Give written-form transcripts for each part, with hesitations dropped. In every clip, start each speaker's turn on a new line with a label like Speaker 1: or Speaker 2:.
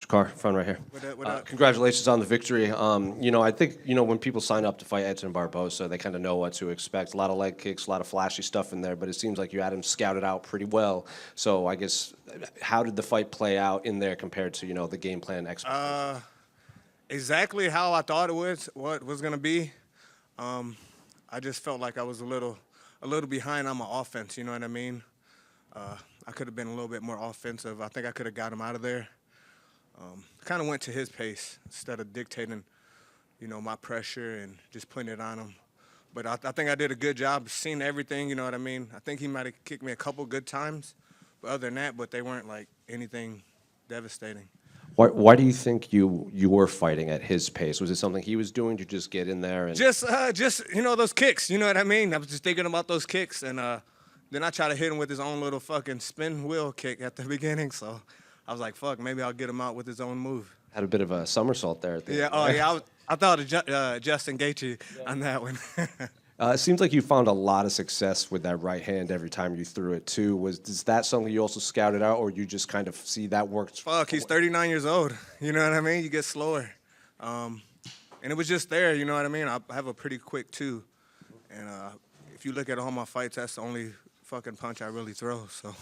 Speaker 1: Drakkar, front right here.
Speaker 2: What up?
Speaker 1: Congratulations on the victory. I think, when people sign up to fight Edson Barbaza, they kind of know what to expect. A lot of leg kicks, a lot of flashy stuff in there, but it seems like you had him scouted out pretty well. So I guess, how did the fight play out in there compared to, the game plan expectations?
Speaker 2: Exactly how I thought it was, what was going to be. I just felt like I was a little behind on my offense, you know what I mean? I could have been a little bit more offensive. I think I could have got him out of there. Kind of went to his pace instead of dictating, my pressure and just putting it on him. But I think I did a good job seeing everything, you know what I mean? I think he might have kicked me a couple good times, but other than that, but they weren't like anything devastating.
Speaker 1: Why do you think you were fighting at his pace? Was it something he was doing to just get in there? And
Speaker 2: Just those kicks, you know what I mean? I was just thinking about those kicks, and then I tried to hit him with his own little fucking spin wheel kick at the beginning, so I was like, fuck, maybe I'll get him out with his own move.
Speaker 1: Had a bit of a somersault there at the end.
Speaker 2: I thought of Justin Gaethje on that one.
Speaker 1: It seems like you found a lot of success with that right hand every time you threw it, too. Is that something you also scouted out, or you just kind of see that works?
Speaker 2: Fuck, he's 39 years old. You know what I mean? You get slower. And it was just there, you know what I mean? I have a pretty quick, too. And if you look at all my fights, that's the only fucking punch I really throw, so.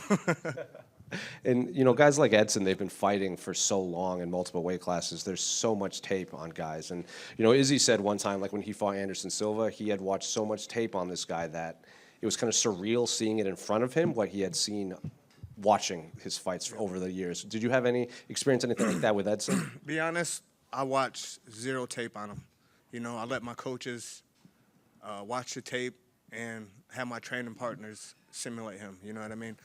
Speaker 1: And, guys like Edson, they've been fighting for so long in multiple weight classes. There's so much tape on guys. And, Izzy said one time, like when he fought Anderson Silva, he had watched so much tape on this guy that it was kind of surreal seeing it in front of him, what he had seen watching his fights over the years. Did you have any experience, anything like that with Edson?
Speaker 2: Be honest, I watched zero tape on him. I let my coaches watch the tape and have my training partners simulate him. You know what I mean?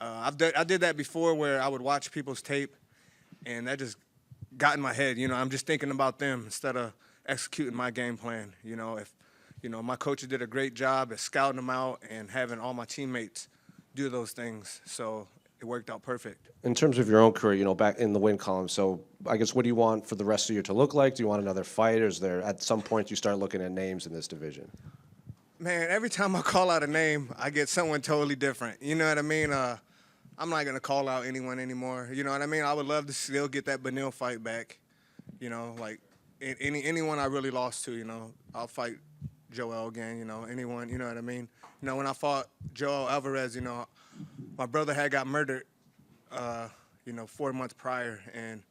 Speaker 2: I did that before where I would watch people's tape, and that just got in my head. I'm just thinking about them instead of executing my game plan. If my coaches did a great job at scouting them out and having all my teammates do those things, so it worked out perfect.
Speaker 1: In terms of your own career, back in the win column, so I guess what do you want for the rest of you to look like? Do you want another fight, or is there at some point you start looking at names in this division?
Speaker 2: Man, every time I call out a name, I get someone totally different. You know what I mean? I'm not going to call out anyone anymore. You know what I mean? I would love to still get that Beneil fight back. Like anyone I really lost to, I'll fight Joel again, anyone, you know what I mean? When I fought Joel Alvarez, my brother had got murdered, 4 months prior. And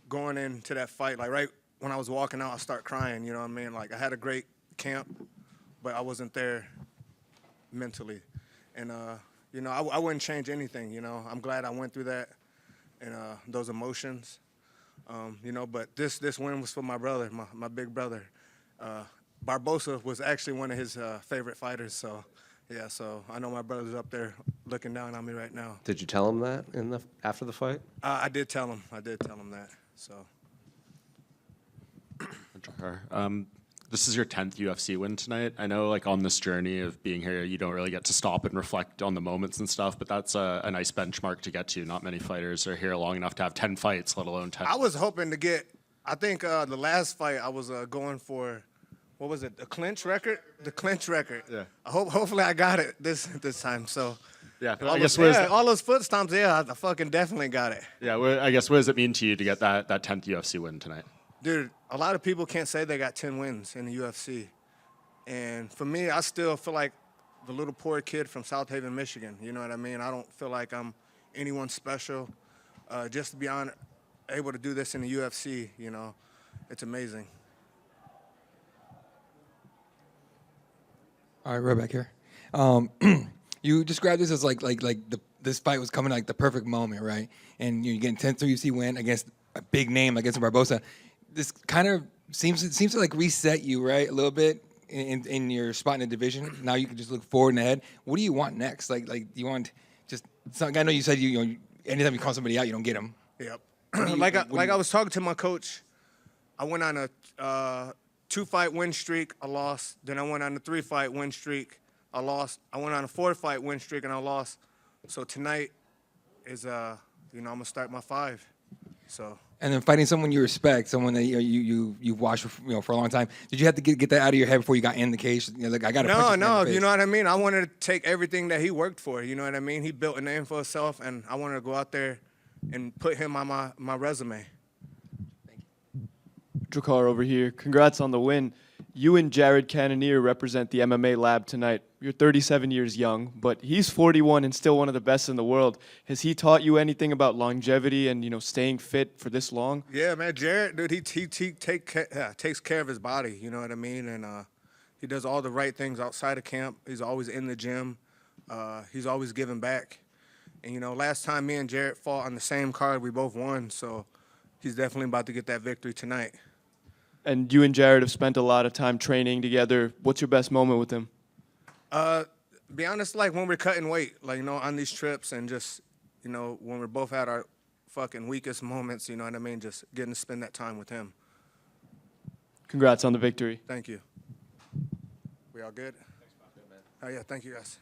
Speaker 2: going into that fight, like right when I was walking out, I start crying, you know what I mean? Like I had a great camp, but I wasn't there mentally. And, I wouldn't change anything, I'm glad I went through that and those emotions, but this win was for my brother, my big brother. Barboza was actually one of his favorite fighters, so yeah, so I know my brother's up there looking down on me right now.
Speaker 1: Did you tell him that after the fight?
Speaker 2: I did tell him that, so.
Speaker 3: This is your 10th UFC win tonight. I know, like, on this journey of being here, you don't really get to stop and reflect on the moments and stuff, but that's a nice benchmark to get to. Not many fighters are here long enough to have 10 fights, let alone 10.
Speaker 2: I was hoping to get, I think the last fight I was going for, what was it, the clinch record? The clinch record.
Speaker 3: Yeah.
Speaker 2: Hopefully I got it this time, so.
Speaker 3: Yeah,
Speaker 2: all those foot stomps, yeah, I fucking definitely got it.
Speaker 3: Yeah, I guess what does it mean to you to get that 10th UFC win tonight?
Speaker 2: Dude, a lot of people can't say they got 10 wins in the UFC. And for me, I still feel like the little poor kid from South Haven, Michigan. You know what I mean? I don't feel like I'm anyone special. Just to be able to do this in the UFC, it's amazing.
Speaker 4: All right, right back here. You described this as this fight was coming like the perfect moment, right? And you're getting 10th UFC win against a big name like Edson Barboza. This kind of seems to like reset you, right, a little bit in your spot in the division. Now you can just look forward and ahead. What do you want next? Like you want just something? I know you said anytime you call somebody out, you don't get them.
Speaker 2: Yep. I was talking to my coach. I went on a 2-fight win streak. I lost. Then I went on a 3-fight win streak. I lost. I went on a 4-fight win streak and I lost. So tonight is I'm gonna start my 5. So.
Speaker 4: And then fighting someone you respect, someone that you've watched for a long time. Did you have to get that out of your head before you got in the cage? Like I got to punch him in the face.
Speaker 2: You know what I mean. I wanted to take everything that he worked for. You know what I mean. He built a name for himself, and I wanted to go out there and put him on my resume.
Speaker 5: Drakkar over here. Congrats on the win. You and Jared Cannonier represent the MMA lab tonight. You're 37 years young, but he's 41 and still one of the best in the world. Has he taught you anything about longevity and, staying fit for this long?
Speaker 2: Yeah, man, Jared, dude, he takes care of his body, you know what I mean? And he does all the right things outside of camp. He's always in the gym. He's always giving back. And, last time me and Jared fought on the same card, we both won, so he's definitely about to get that victory tonight.
Speaker 5: And you and Jared have spent a lot of time training together. What's your best moment with him?
Speaker 2: Be honest, like when we're cutting weight, on these trips and just, when we're both at our fucking weakest moments, you know what I mean? Just getting to spend that time with him.
Speaker 5: Congrats on the victory.
Speaker 2: Thank you. We all good? Thanks, man. Oh, yeah, thank you, guys.